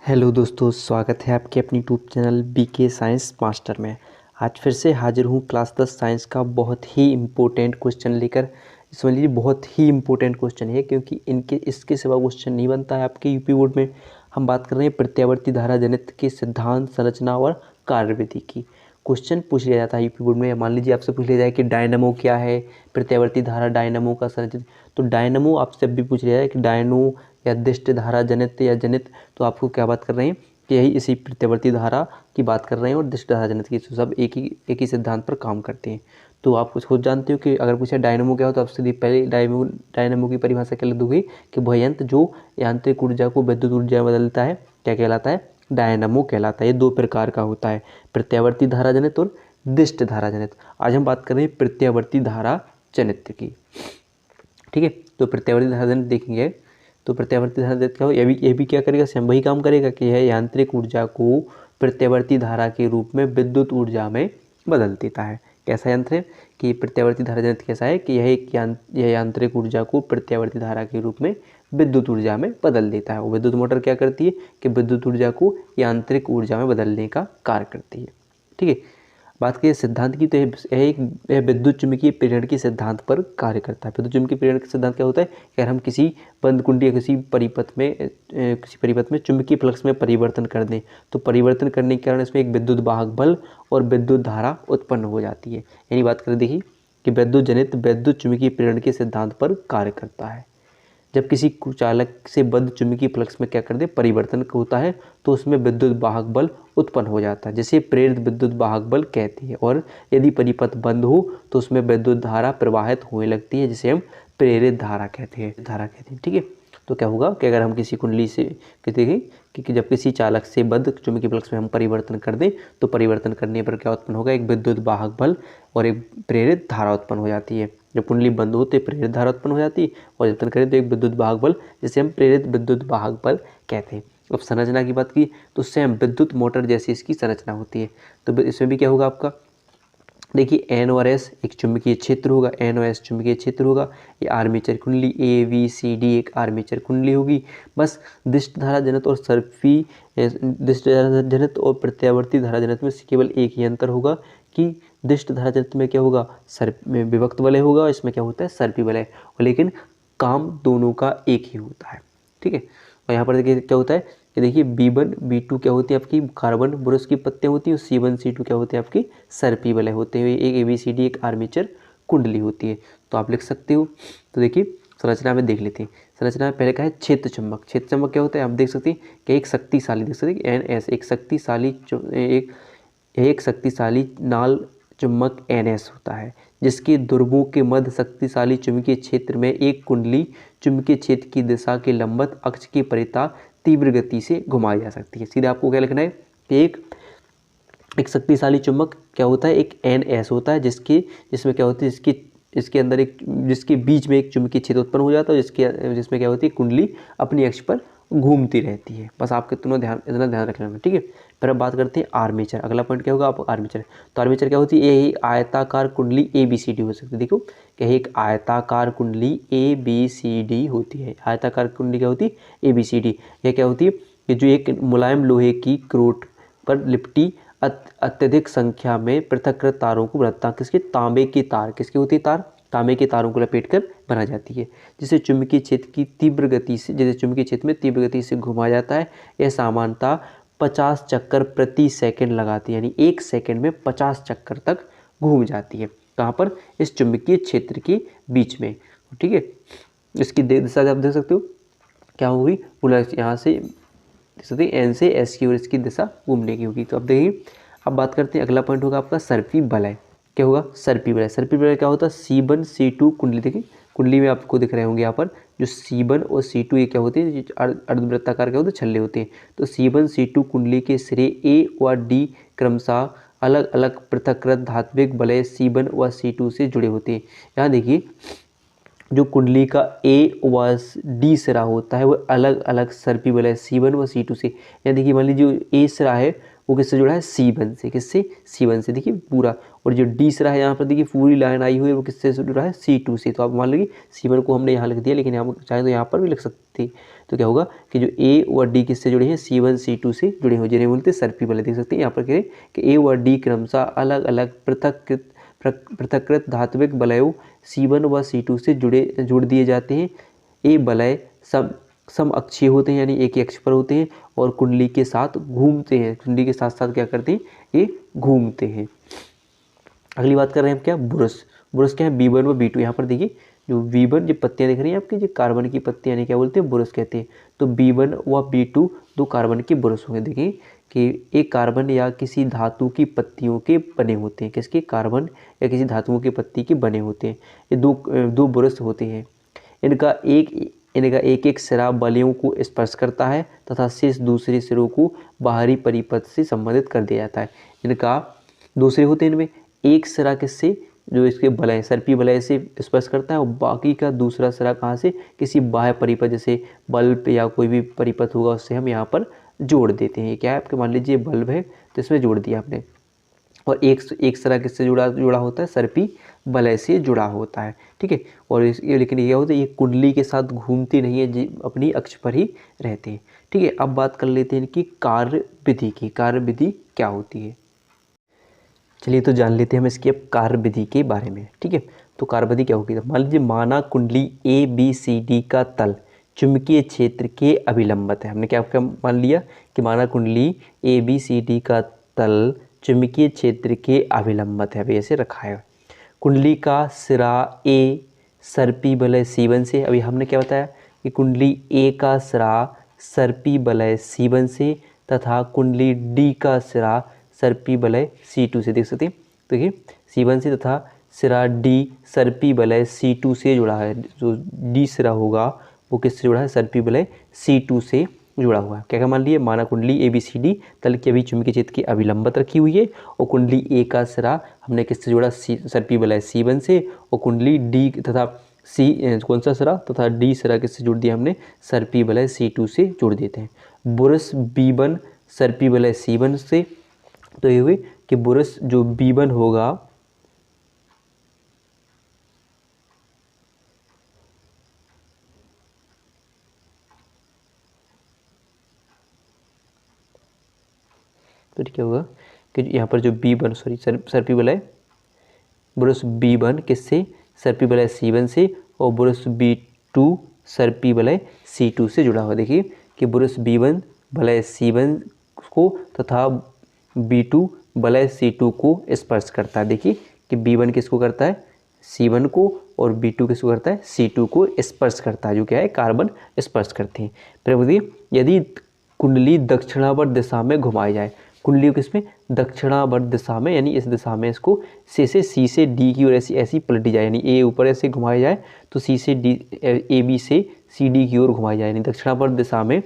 Hello दोस्तों, स्वागत है आपके अपनी YouTube channel BK science master में। आज फिर से हाजिर हूँ क्लास 10 साइंस का बहुत ही इम्पोर्टेंट क्वेश्चन लेकर। समझ लीजिए बहुत ही इम्पोर्टेंट क्वेश्चन है क्योंकि इसके सिवा क्वेश्चन नहीं बनता है आपके यूपी बोर्ड में। हम बात कर रहे हैं प्रत्यावर्ती धारा जनित्र के सिद्धांत, संरचना और कार्यविधि की। क्वेश्चन पूछ लिया जाता है यूपी बोर्ड में। मान लीजिए आपसे पूछ लिया जाए कि डायनामो क्या है, प्रत्यावर्ती धारा डायनामो का संरचित। तो डायनामो आपसे भी पूछ लिया जाए कि डायनो या दिष्ट धारा जनित या जनित, तो आपको क्या बात कर रहे हैं कि यही इसी प्रत्यावर्ती धारा की बात कर रहे हैं और दिष्ट धारा जनित की। सब एक ही सिद्धांत पर काम करते हैं। तो आप कुछ खुद जानते हो कि अगर पूछा डायनामो क्या हो तो आप सीधी पहले डायनामो की परिभाषा क्या लिख दोगे कि वह यंत्र जो यांत्रिक ऊर्जा को विद्युत ऊर्जा में बदलता है क्या कहलाता है, डायनामो कहलाता है। ये दो प्रकार का होता है, प्रत्यावर्ती धारा जनित और दिष्ट धारा जनित। आज हम बात कर रहे हैं प्रत्यावर्ती धारा जनित की। ठीक है, तो प्रत्यावर्ती धारा जनित देखेंगे तो प्रत्यावर्ती धारा जनित क्या हो, ये भी क्या करेगा, सेम वही काम करेगा कि यह यांत्रिक ऊर्जा को प्रत्यावर्ती धारा के रूप में विद्युत ऊर्जा में बदल देता है। कैसा यंत्र है कि प्रत्यावर्ती धारा जनित कैसा है कि यह यांत्रिक ऊर्जा को प्रत्यावर्ती धारा के रूप में विद्युत ऊर्जा में बदल देता है। और विद्युत मोटर क्या करती है कि विद्युत ऊर्जा को यांत्रिक ऊर्जा में बदलने का कार्य करती है। ठीक है, बात करें सिद्धांत की तो यह विद्युत चुम्बकीय प्रेरण के सिद्धांत पर कार्य करता है। विद्युत चुम्बकीय प्रेरण का सिद्धांत क्या होता है कि अगर हम किसी बंद कुंडी या किसी परिपथ में चुंबकीय फ्लक्स में परिवर्तन कर दें तो परिवर्तन करने के कारण इसमें एक विद्युत वाहक बल और विद्युत धारा उत्पन्न हो जाती है। यानी बात करें देखिए कि विद्युत जनित विद्युत चुम्बकीय प्रेरण के सिद्धांत पर कार्य करता है। जब किसी चालक से बद्ध चुंबकीय फ्लक्स में क्या कर दे परिवर्तन होता है तो उसमें विद्युत वाहक बल उत्पन्न हो जाता है जिसे प्रेरित विद्युत वाहक बल कहते हैं। और यदि परिपथ बंद हो तो उसमें विद्युत धारा प्रवाहित होने लगती है जिसे हम प्रेरित धारा कहते हैं। ठीक है, तो क्या होगा कि अगर हम किसी कुंडली से कहते हैं कि जब किसी चालक से बद्ध चुंबकीय फ्लक्स में हम परिवर्तन कर दें तो परिवर्तन करने पर क्या उत्पन्न होगा, एक विद्युत वाहक बल और एक प्रेरित धारा उत्पन्न हो जाती है। जब कुंडली बंद हो तो प्रेरित धारा उत्पन्न हो जाती है और जब करें तो एक विद्युत वाहक बल जिसे हम प्रेरित विद्युत वाहक बल कहते हैं। अब संरचना की बात की तो सेम विद्युत मोटर जैसी इसकी संरचना होती है। तो इसमें भी क्या होगा आपका, देखिए एन और एस एक चुंबकीय क्षेत्र होगा, एन और एस चुंबकीय क्षेत्र होगा। ये आर्मेचर कुंडली ए बी सी डी एक आर्मेचर कुंडली होगी। बस दिष्ट धारा जनित और सर्पी दिष्ट धारा जनित और प्रत्यावर्ती धारा जनित में केवल एक ही अंतर होगा कि दिष्ट धारा जनित में क्या होगा, सर्प में विभक्त वलय होगा, इसमें क्या होता है सर्पी वलय, लेकिन काम दोनों का एक ही होता है। ठीक है, और यहाँ पर देखिए क्या होता है कि देखिए B1 B2 क्या होती है आपकी कार्बन बुरस की पत्तियां होती हैं और C1 C2 क्या होते हैं आपकी सर्पी वलय होते हैं। एक ABCD एक आर्मेचर कुंडली होती है, तो आप लिख सकते हो। तो देखिए संरचना में देख लेते हैं। संरचना में पहले का है क्षेत्र चुंबक। क्षेत्र चुंबक क्या होता है आप देख सकते हैं कि एक शक्तिशाली, देख सकते हैं NS एक शक्तिशाली नाल चुंबक NS होता है जिसके ध्रुवों के मध्य शक्तिशाली चुंबकीय क्षेत्र में एक कुंडली चुंबकीय क्षेत्र की दिशा के लंबवत अक्ष के परिता तीव्र गति से घुमाई जा सकती है। सीधे आपको क्या लिखना है कि एक शक्तिशाली चुंबक क्या होता है, एक NS होता है जिसमें क्या होती है इसके अंदर जिसके बीच में एक चुंबकीय क्षेत्र उत्पन्न हो जाता है जिसमें क्या होती है कुंडली अपनी अक्ष पर घूमती रहती है। बस आपके इतना ध्यान रख लेना। ठीक है, फिर अब बात करते हैं आर्मेचर। अगला पॉइंट क्या होगा आप आर्मेचर। तो आर्मेचर क्या होती है, यही आयताकार कुंडली ABCD हो सकती है। देखो यही एक आयताकार कुंडली ABCD होती है। आयताकार कुंडली क्या होती है ABCD। यह क्या होती है कि जो एक मुलायम लोहे की क्रोट पर लिपटी अत्यधिक संख्या में पृथक्कृत तारों को बनाता, किसके तांबे की तार, किसकी होती है तार, तांबे के तारों को लपेटकर बना जाती है जिसे चुंबकीय क्षेत्र की तीव्र गति से, जैसे चुंबकीय क्षेत्र में तीव्र गति से घुमाया जाता है। यह सामान्यतः 50 चक्कर प्रति सेकंड लगाती है, यानी 1 सेकंड में 50 चक्कर तक घूम जाती है। कहाँ पर, इस चुंबकीय क्षेत्र के बीच में। ठीक है, इसकी दिशा आप देख सकते हो क्या होगी, यहाँ से एन से एस की और इसकी दिशा घूमने की होगी। तो अब देखिए अब बात करते हैं, अगला पॉइंट होगा आपका सर्पी वलय। क्या होगा सर्पी वलय। सर्पी वलय क्या होता है, C1 C2 कुंडली, देखिए कुंडली में आपको दिख रहे होंगे यहाँ पर जो C1 और C2 ये क्या होते हैं, अर्धवृत्ताकार क्या होते हैं, छल्ले होते हैं। तो C1 C2 कुंडली के सिरे A और D क्रमशः अलग अलग पृथक्कृत धात्विक वलय C1 व C2 से जुड़े होते हैं। यहाँ देखिए जो कुंडली का ए व डी सिरा होता है वो अलग अलग सर्पी वलय C1 व C2 से, या देखिए मान लीजिए जो ए सिरा है वो किससे जुड़ा है C1 से, किससे C1 से, देखिए पूरा। और जो डी सिरा है यहाँ पर देखिए पूरी लाइन आई हुई है वो किससे जुड़ा है C2 से। तो आप मान लीजिए C1 को हमने यहाँ लिख दिया, लेकिन यहाँ चाहे तो यहाँ पर भी लिख सकते हैं। तो क्या होगा कि जो ए व डी किससे जुड़े हैं, C1 C2 से जुड़े हुए, जिन्हें बोलते हैं सर्पी वलय। देख सकते हैं यहाँ पर कह कि ए व डी क्रमशः अलग अलग पृथक्कृत धात्विक वलयों C1 व C2 से जुड़ दिए जाते हैं। ये वलय सम अक्षीय होते हैं, यानी एक ही अक्ष पर होते हैं और कुंडली के साथ घूमते हैं। कुंडली के साथ साथ क्या करते हैं, ये घूमते हैं। अगली बात कर रहे हैं हम क्या, बुरस। बुरस क्या है, B1 व B2। यहाँ पर देखिए जो B1 जो पत्तियाँ दिख रही हैं आपकी, जो कार्बन की पत्तियाँ, यानी क्या बोलते हैं, बुरस कहते हैं। तो B1 व B2 दो कार्बन के बुरस होंगे। देखिए कि एक कार्बन या किसी धातु की पत्तियों के बने होते हैं, किसके, कार्बन या किसी धातुओं की पत्ती के बने होते हैं। ये दो बुरस होते हैं। इनका एक एक सिरा वलयों को स्पर्श करता है तथा शेष दूसरे सिरों को बाहरी परिपथ से संबंधित कर दिया जाता है। इनका दूसरे होते हैं, इनमें एक सिरा किससे, जो इसके वलय सर्पी वलय से स्पर्श करता है, और बाकी का दूसरा सिरा कहाँ से, किसी बाह्य परिपथ, जैसे बल्ब या कोई भी परिपथ होगा उससे हम यहाँ पर जोड़ देते हैं। क्या है आपके, मान लीजिए बल्ब है तो इसमें जोड़ दिया आपने। और एक सिरा किससे जुड़ा होता है, सर्पी वलय से जुड़ा होता है, ठीक है। और लेकिन ये होता है, ये कुंडली के साथ घूमती नहीं है, जी अपनी अक्ष पर ही रहते हैं, ठीक है। अब बात कर लेते हैं इनकी कार्य विधि की। कार्य विधि क्या होती है, चलिए तो जान लेते हैं हम इसकी अब कार्य विधि के बारे में, ठीक है। तो कार्य विधि क्या होगी, मान लीजिए माना कुंडली ABCD का तल चुंबकीय क्षेत्र के अभिलंबित है। हमने क्या मान लिया कि माना कुंडली ABCD का तल चुंबकीय क्षेत्र के अभिलंबित है, अभी ऐसे रखा है। कुंडली का सिरा A सर्पी वलय C1 से, अभी हमने क्या बताया कि कुंडली A का सिरा सर्पी वलय C1 से तथा कुंडली D का सिरा सर्पी वलय C2 से। देख सकते हैं, देखिए C1 से तथा सिरा D सर्पी वलय C2 से जुड़ा है। जो D सिरा होगा वो किससे जुड़ा है, सर्पी वलय C2 से जुड़ा हुआ है। क्या क्या मान लिए, माना कुंडली ABCD तल के अभी चुंबकीय क्षेत्र की अभिलंबित रखी हुई है, और कुंडली A का सिरा हमने किससे जोड़ा, सर्पी वलय C1 से, और कुंडली D तथा कौन सा सिरा तथा D सिरा किससे जोड़ दिया हमने, सर्पी वलय C2 से जोड़ देते हैं। बुरस B1 सर्पी वलय C1 से, तो ये हुए कि बुरस जो B1 होगा तो क्या होगा कि यहाँ पर जो B1 सर्पी वलय बुरस B1 किससे, सर्पी वलय C1 से, और बुरस B2 सर्पी वलय C2 से जुड़ा हुआ। देखिए कि बुरस B1 वलय C1 को तथा B2 वलय C2 को स्पर्श करता है। देखिए कि B1 किसको करता है, C1 को, और B2 किसको करता है, C2 को स्पर्श करता है, जो क्या है, कार्बन स्पर्श करते हैं। फिर देखिए यदि कुंडली दक्षिणावर्त दिशा में घुमाई जाए, कुंडली को किसमें, दक्षिणावर्त दिशा में, यानी इस दिशा में इसको C से D की ओर ऐसी पलटी जाए, यानी A ऊपर ऐसे घुमाई जाए तो C से D, AB से CD की ओर घुमाई जाए, यानी दक्षिणावर्त दिशा में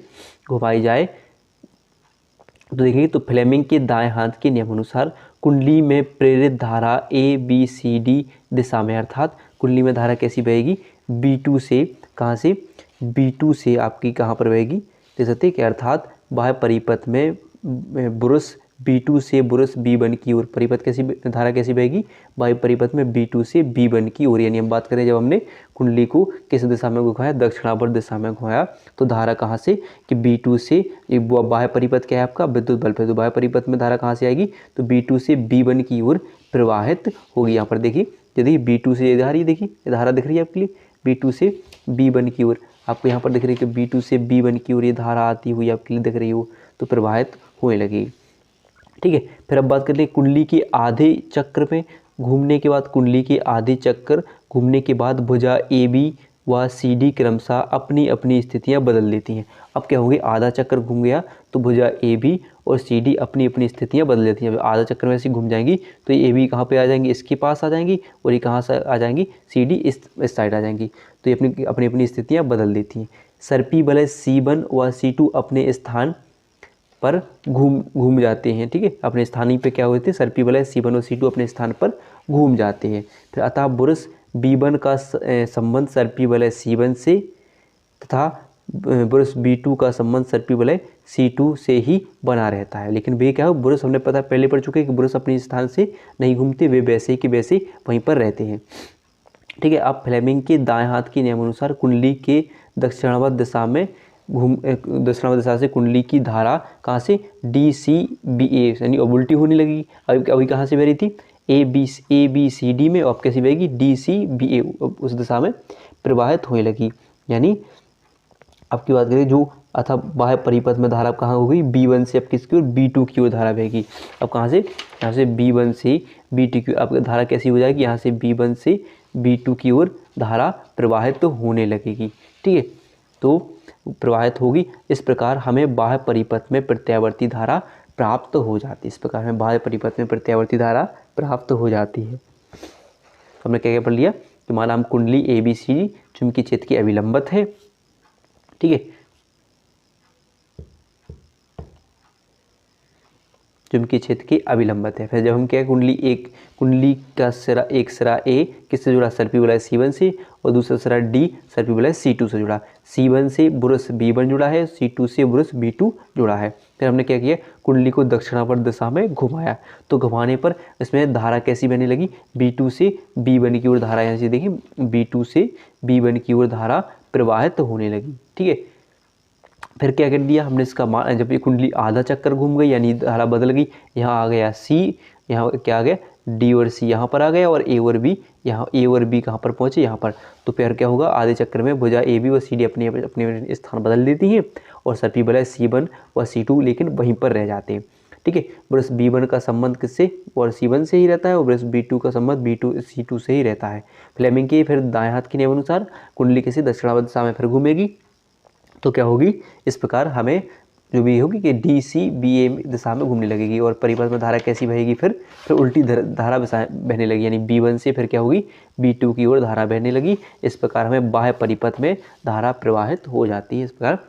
घुमाई जाए। तो देखिए तो फ्लेमिंग के दाएं हाथ के नियम अनुसार कुंडली में प्रेरित धारा ABCD दिशा में, अर्थात कुंडली में धारा कैसी बहेगी, B2 से, कहाँ से, B2 से आपकी कहाँ पर बहेगी, देख सकते हैं कि अर्थात बाह्य परिपथ में बुरस B2 से बुरस B1 की ओर परिपथ कैसी, धारा कैसी बहेगी, बाह्य परिपथ में B2 से B1 की ओर। यानी हम बात करें जब हमने कुंडली को किस दिशा में घुमाया, दक्षिणावर्त दिशा में घुमाया, तो धारा कहाँ से, कि B2 से, बाह्य परिपथ क्या है आपका, विद्युत बल्ब है, तो बाह्य परिपथ में धारा कहाँ से आएगी, तो B2 से B1 की ओर प्रवाहित होगी। यहाँ पर देखिए यदि B2 से ये धारा, देखिए ये धारा दिख रही है आपके लिए, B2 से B1 की ओर, आपको यहाँ पर दिख रही है कि B2 से B1 की ओर ये धारा आती हुई आपके लिए दिख रही हो, तो प्रवाहित होने लगी, ठीक है। फिर अब बात कर ले कुंडली के आधे चक्र में घूमने के बाद, कुंडली के आधे चक्कर घूमने के बाद भुजा AB व CD क्रमशः अपनी अपनी स्थितियां बदल लेती हैं। अब क्या होगी, आधा चक्कर घूम गया तो भुजा AB और CD अपनी अपनी स्थितियां बदल लेती हैं। आधा चक्कर में ऐसे घूम जाएंगी तो ये AB कहाँ पे आ जाएंगी, इसके पास आ जाएंगी, और ये कहाँ से आ जाएंगी, CD इस साइड आ जाएंगी, तो ये अपनी अपनी स्थितियाँ बदल देती हैं। सर्पी वलय C1 व C2 अपने स्थान पर घूम जाते हैं, ठीक है, अपने स्थानीय पे क्या होते हैं, सर्पी वलय C1 और C2 अपने स्थान पर घूम जाते हैं। फिर अतः बुरस B1 का संबंध सर्पी वलय C1 से तथा ब्रश B2 का संबंध सर्पी वलय C2 से ही बना रहता है। लेकिन वे क्या हो, ब्रश हमने पता पहले पढ़ चुके हैं कि ब्रश अपने स्थान से नहीं घूमते, वे वैसे के वैसे वहीं पर रहते हैं। ठीक है। अब फ्लेमिंग के दाएं हाथ के नियमानुसार कुंडली के दक्षिणावर्त दिशा में दक्षिणावर्त दिशा से कुंडली की धारा कहाँ से DCBA यानी उल्टी होने लगी। अभी कहाँ से बह रही थी ABCD में, अब कैसी बहेगी DCBA उस दिशा में प्रवाहित होने लगी। यानी अब की बात करें जो अथा बाह्य परिपथ में धारा कहाँ हो गई B1 से अब किसकी ओर B2 की ओर धारा बहेगी। अब कहाँ से, यहाँ से B1 से B2 की, अब धारा कैसी हो जाएगी, यहाँ से B1 से B2 की ओर धारा प्रवाहित तो होने लगेगी। ठीक है, तो प्रवाहित होगी। इस प्रकार हमें बाह्य परिपथ में प्रत्यावर्ती धारा प्राप्त हो जाती है। इस प्रकार हमें बाह्य परिपथ में प्रत्यावर्ती धारा प्राप्त हो जाती है। तो हमने क्या क्या पढ़ लिया कि माना हम कुंडली ABCD चुंबकीय क्षेत्र की अभिलंबत है। ठीक है, चुंबकीय क्षेत्र की अभिलंबत है। फिर जब हम क्या कुंडली का सिरा, एक सिरा A किससे जुड़ा, सर्पी वलय C1 से, और दूसरा सिरा D सर्पी वलय C2 से जुड़ा। C1 से ब्रश B1 जुड़ा है, C2 से ब्रश B2 जुड़ा है। फिर हमने क्या किया, कुंडली को दक्षिणावर्त दिशा में घुमाया। तो घुमाने पर इसमें धारा कैसी बहने लगी, B2 से B1 की ओर धारा, यहाँ से देखिए B2 से B1 की ओर धारा प्रवाहित होने लगी। ठीक है, फिर क्या कर दिया हमने, इसका मान जब ये कुंडली आधा चक्कर घूम गई यानी धारा बदल गई, यहाँ आ गया C, यहाँ क्या आ गया D और C यहाँ पर आ गया, और A और B, यहाँ A और B कहाँ पर पहुँचे, यहाँ पर। तो फिर क्या होगा, आधे चक्कर में भुजा AB और CD अपने अपने स्थान बदल देती हैं, और सर्पी वलय C1 और C2 लेकिन वहीं पर रह जाते हैं। ठीक है, ब्रश B1 का संबंध किससे और C1 से ही रहता है, और ब्रश B2 का संबंध C2 से ही रहता है। फ्लेमिंग के फिर दाएं हाथ के नियम अनुसार कुंडली किसी दक्षिणावर्त दिशा में फिर घूमेगी। तो क्या होगी, इस प्रकार हमें जो भी होगी कि DCBA दिशा में घूमने लगेगी, और परिपथ में धारा कैसी बहेगी, फिर उल्टी धारा बहने लगी, यानी B1 से फिर क्या होगी B2 की ओर धारा बहने लगी। इस प्रकार हमें बाह्य परिपथ में धारा प्रवाहित हो जाती है इस प्रकार।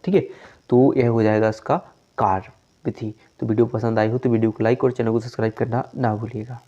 ठीक है, तो यह हो जाएगा इसका कार्य विधि। तो वीडियो पसंद आई हो तो वीडियो को लाइक और चैनल को सब्सक्राइब करना ना भूलिएगा।